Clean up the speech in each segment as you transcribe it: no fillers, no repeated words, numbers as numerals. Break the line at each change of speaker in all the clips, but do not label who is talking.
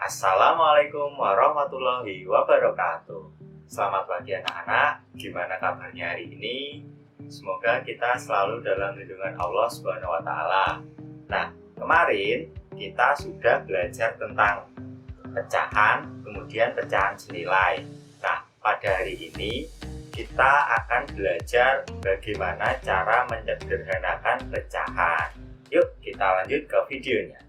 Assalamualaikum warahmatullahi wabarakatuh. Selamat pagi anak-anak, gimana kabarnya hari ini? Semoga kita selalu dalam lindungan Allah Subhanahu wa Ta'ala. Nah, kemarin kita sudah belajar tentang pecahan, kemudian pecahan senilai. Nah, pada hari ini kita akan belajar bagaimana cara menyederhanakan pecahan. Yuk, kita lanjut ke videonya.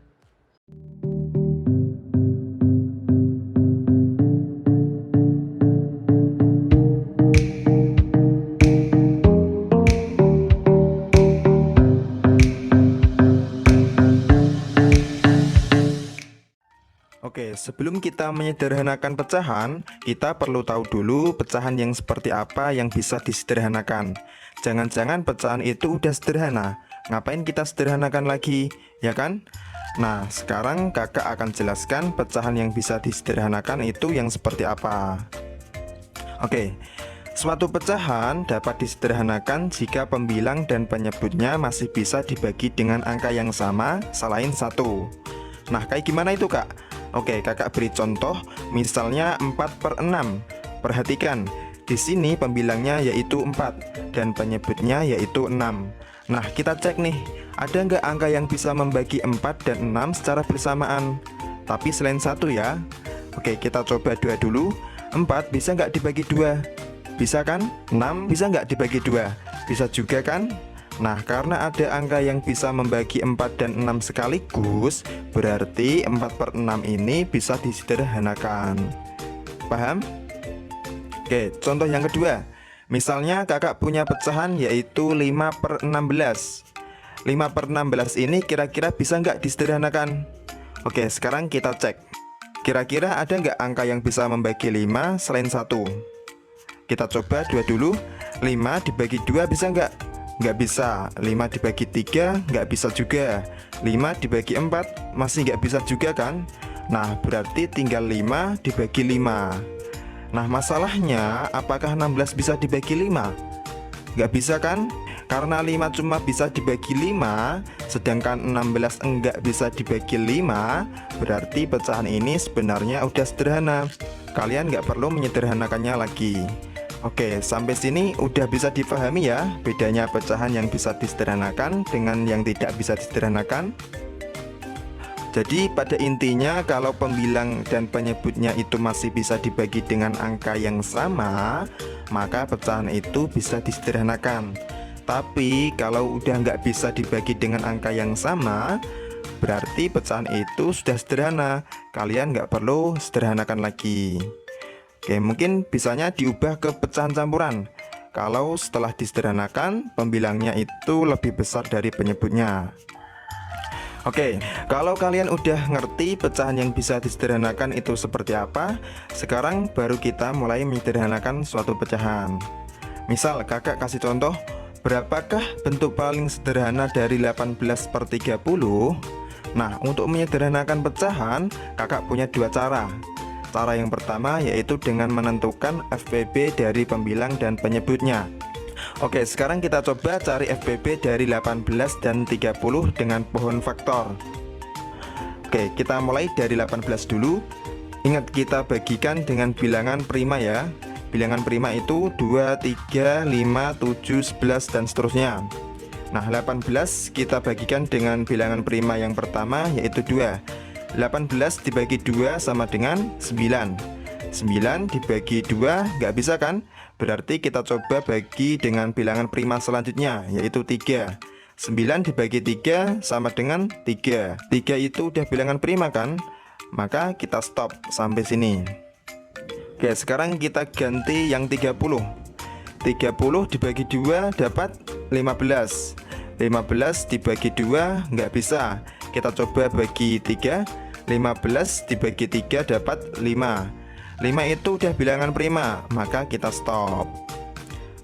Oke, sebelum kita menyederhanakan pecahan, kita perlu tahu dulu pecahan yang seperti apa yang bisa disederhanakan. Jangan-jangan pecahan itu udah sederhana, ngapain kita sederhanakan lagi, ya kan? Nah, sekarang kakak akan jelaskan pecahan yang bisa disederhanakan itu yang seperti apa. Oke, suatu pecahan dapat disederhanakan jika pembilang dan penyebutnya masih bisa dibagi dengan angka yang sama selain satu. Nah, kayak gimana itu, Kak? Oke, kakak beri contoh, misalnya 4/6. Perhatikan, di sini pembilangnya yaitu 4 dan penyebutnya yaitu 6. Nah, kita cek nih, ada nggak angka yang bisa membagi 4 dan 6 secara bersamaan? Tapi selain satu ya. Oke, kita coba 2 dulu. 4 bisa nggak dibagi 2? Bisa kan? 6 bisa nggak dibagi 2? Bisa juga kan? Nah, karena ada angka yang bisa membagi 4 dan 6 sekaligus, berarti 4/6 ini bisa disederhanakan. Paham? Oke, contoh yang kedua. Misalnya kakak punya pecahan yaitu 5/16. 5/16 ini kira-kira bisa nggak disederhanakan? Oke, sekarang kita cek. Kira-kira ada nggak angka yang bisa membagi 5 selain 1? Kita coba 2 dulu. 5 dibagi 2 bisa nggak? Nggak bisa. 5 dibagi 3 nggak bisa juga. 5 dibagi 4 masih nggak bisa juga kan? Nah, berarti tinggal 5 dibagi 5. Nah, masalahnya apakah 16 bisa dibagi 5? Nggak bisa kan? Karena 5 cuma bisa dibagi 5, sedangkan 16 enggak bisa dibagi 5, berarti pecahan ini sebenarnya udah sederhana. Kalian nggak perlu menyederhanakannya lagi. Oke, sampai sini udah bisa dipahami ya bedanya pecahan yang bisa disederhanakan dengan yang tidak bisa disederhanakan. Jadi pada intinya kalau pembilang dan penyebutnya itu masih bisa dibagi dengan angka yang sama, maka pecahan itu bisa disederhanakan. Tapi kalau udah nggak bisa dibagi dengan angka yang sama, berarti pecahan itu sudah sederhana. Kalian nggak perlu sederhanakan lagi. Oke, mungkin bisanya diubah ke pecahan campuran. Kalau setelah disederhanakan, pembilangnya itu lebih besar dari penyebutnya. Oke, kalau kalian udah ngerti pecahan yang bisa disederhanakan itu seperti apa, sekarang baru kita mulai menyederhanakan suatu pecahan. Misal kakak kasih contoh, berapakah bentuk paling sederhana dari 18/30? Nah, untuk menyederhanakan pecahan, kakak punya dua cara. Cara yang pertama yaitu dengan menentukan FPB dari pembilang dan penyebutnya. Oke, sekarang kita coba cari FPB dari 18 dan 30 dengan pohon faktor. Oke, kita mulai dari 18 dulu. Ingat, kita bagikan dengan bilangan prima ya. Bilangan prima itu 2, 3, 5, 7, 11 dan seterusnya. Nah, 18 kita bagikan dengan bilangan prima yang pertama yaitu 2. 18 dibagi 2 sama dengan 9. 9 dibagi 2 nggak bisa kan? Berarti kita coba bagi dengan bilangan prima selanjutnya yaitu 3. 9 dibagi 3 sama dengan 3. 3 itu udah bilangan prima kan? Maka kita stop sampai sini. Oke, sekarang kita ganti yang 30. 30 dibagi 2 dapat 15. 15 dibagi 2 nggak bisa. Kita coba bagi 3. 15 dibagi 3 dapat 5. 5 itu udah bilangan prima, maka kita stop.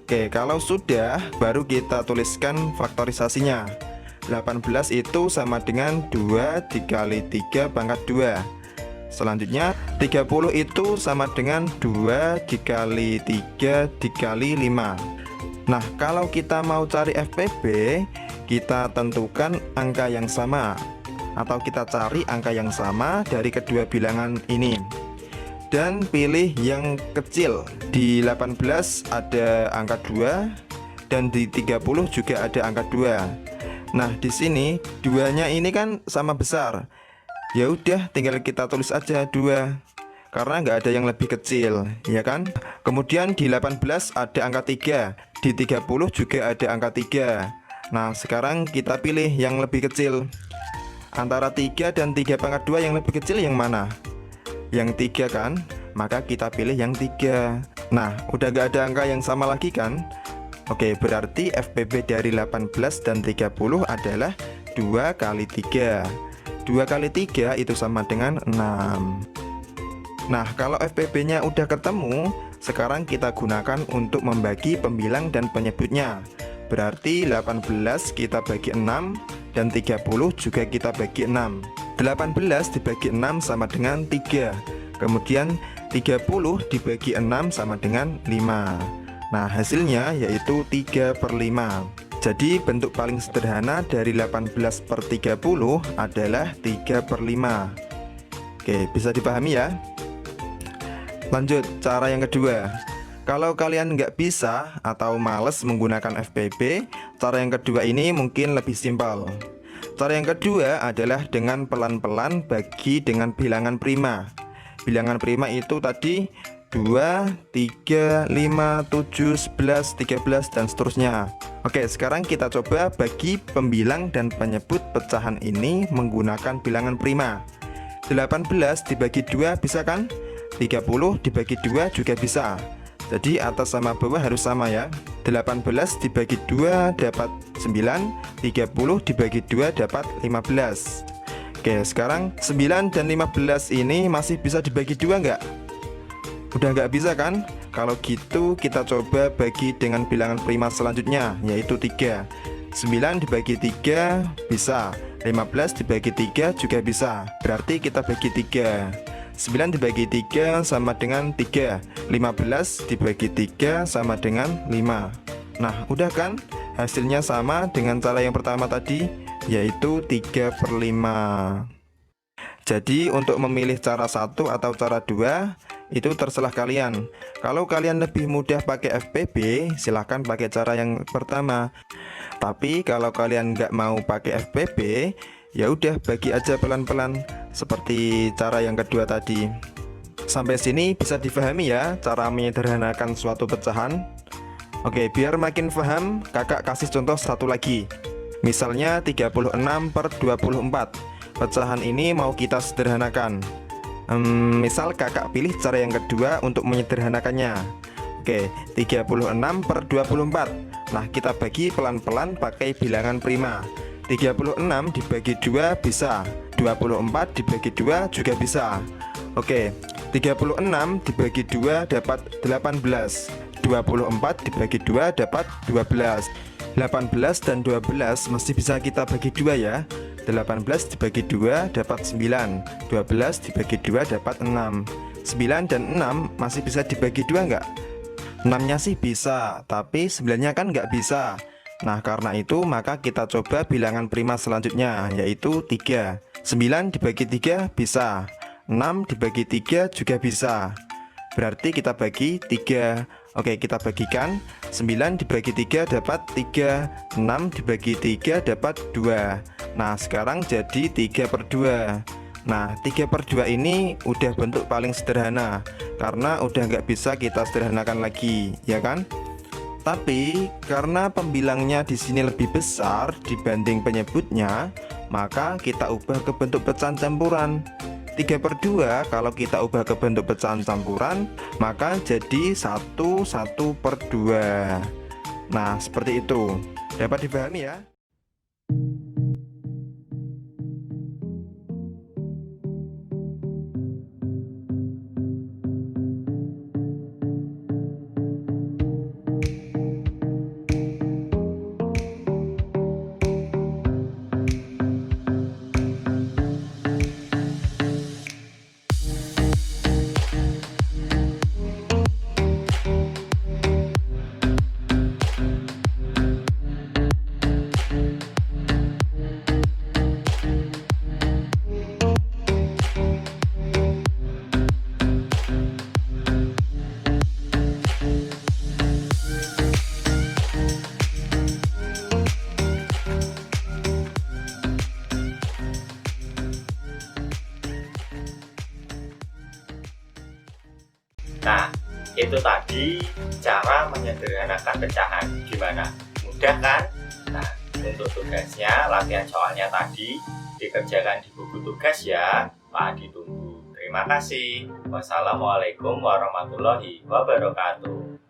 Oke, kalau sudah, baru kita tuliskan faktorisasinya. 18 itu sama dengan 2 dikali 3 pangkat 2. Selanjutnya 30 itu sama dengan 2 dikali 3 dikali 5. Nah, kalau kita mau cari FPB, kita tentukan angka yang sama. atau kita cari angka yang sama dari kedua bilangan ini. Dan pilih yang kecil. Di 18 ada angka 2 dan di 30 juga ada angka 2. Nah, di sini duanya ini kan sama besar. Ya udah, tinggal kita tulis aja 2 karena nggak ada yang lebih kecil, ya kan? Kemudian di 18 ada angka 3, di 30 juga ada angka 3. Nah, sekarang kita pilih yang lebih kecil. Antara 3 dan 3 pangkat 2 yang lebih kecil yang mana? Yang 3 kan? Maka kita pilih yang 3. Nah, udah nggak ada angka yang sama lagi kan? Oke, berarti FPB dari 18 dan 30 adalah 2 kali 3. 2 kali 3 itu sama dengan 6. Nah, kalau FPB-nya udah ketemu, sekarang kita gunakan untuk membagi pembilang dan penyebutnya. Berarti 18 kita bagi 6 dan 30 juga kita bagi 6. 18 dibagi 6 sama dengan 3. Kemudian 30 dibagi 6 sama dengan 5. Nah, hasilnya yaitu 3/5. Jadi bentuk paling sederhana dari 18 per 30 adalah 3/5. Oke, bisa dipahami ya? Lanjut, cara yang kedua. Kalau kalian nggak bisa atau males menggunakan FPB, cara yang kedua ini mungkin lebih simpel. Cara yang kedua adalah dengan pelan-pelan bagi dengan bilangan prima. Bilangan prima itu tadi 2, 3, 5, 7, 11, 13, dan seterusnya. Oke, sekarang kita coba bagi pembilang dan penyebut pecahan ini menggunakan bilangan prima. 18 dibagi 2 bisa kan? 30 dibagi 2 juga bisa. Jadi atas sama bawah harus sama ya. 18 dibagi 2 dapat 9, 30 dibagi 2 dapat 15. Oke, sekarang 9 dan 15 ini masih bisa dibagi 2 nggak? Udah nggak bisa kan? Kalau gitu kita coba bagi dengan bilangan prima selanjutnya, yaitu 3. 9 dibagi 3 bisa, 15 dibagi 3 juga bisa. Berarti kita bagi 3. 9 dibagi 3 sama dengan 3. 15 dibagi 3 sama dengan 5. Nah, udah kan? Hasilnya sama dengan cara yang pertama tadi, yaitu 3/5. Jadi untuk memilih cara 1 atau cara 2 itu terserah kalian. Kalau kalian lebih mudah pakai FPB, silahkan pakai cara yang pertama. Tapi kalau kalian nggak mau pakai FPB, ya udah bagi aja pelan-pelan seperti cara yang kedua tadi. Sampai sini bisa difahami ya cara menyederhanakan suatu pecahan. Oke, biar makin paham, kakak kasih contoh satu lagi. Misalnya 36 per 24. Pecahan ini mau kita sederhanakan. Misal kakak pilih cara yang kedua untuk menyederhanakannya. Oke, 36 per 24. Nah, kita bagi pelan-pelan pakai bilangan prima. 36 dibagi 2 bisa, 24 dibagi 2 juga bisa. Oke, 36 dibagi 2 dapat 18, 24 dibagi 2 dapat 12. 18 dan 12 masih bisa kita bagi 2 ya. 18 dibagi 2 dapat 9, 12 dibagi 2 dapat 6. 9 dan 6 masih bisa dibagi 2 nggak? 6-nya sih bisa, tapi 9-nya kan nggak bisa. Nah, karena itu maka kita coba bilangan prima selanjutnya, yaitu 3. 9 dibagi 3 bisa, 6 dibagi 3 juga bisa. Berarti kita bagi 3. Oke, kita bagikan. 9 dibagi 3 dapat 3, 6 dibagi 3 dapat 2. Nah, sekarang jadi 3/2. Nah, 3/2 ini udah bentuk paling sederhana, karena udah nggak bisa kita sederhanakan lagi, ya kan? Tapi karena pembilangnya di sini lebih besar dibanding penyebutnya, maka kita ubah ke bentuk pecahan campuran. 3/2 kalau kita ubah ke bentuk pecahan campuran, maka jadi 1/2. Nah, seperti itu. Dapat dipahami ya?
Nah, itu tadi cara menyederhanakan pecahan. Gimana? Mudah kan? Nah, untuk tugasnya, latihan soalnya tadi dikerjakan di buku tugas ya. Pak ditunggu. Terima kasih. Wassalamualaikum warahmatullahi wabarakatuh.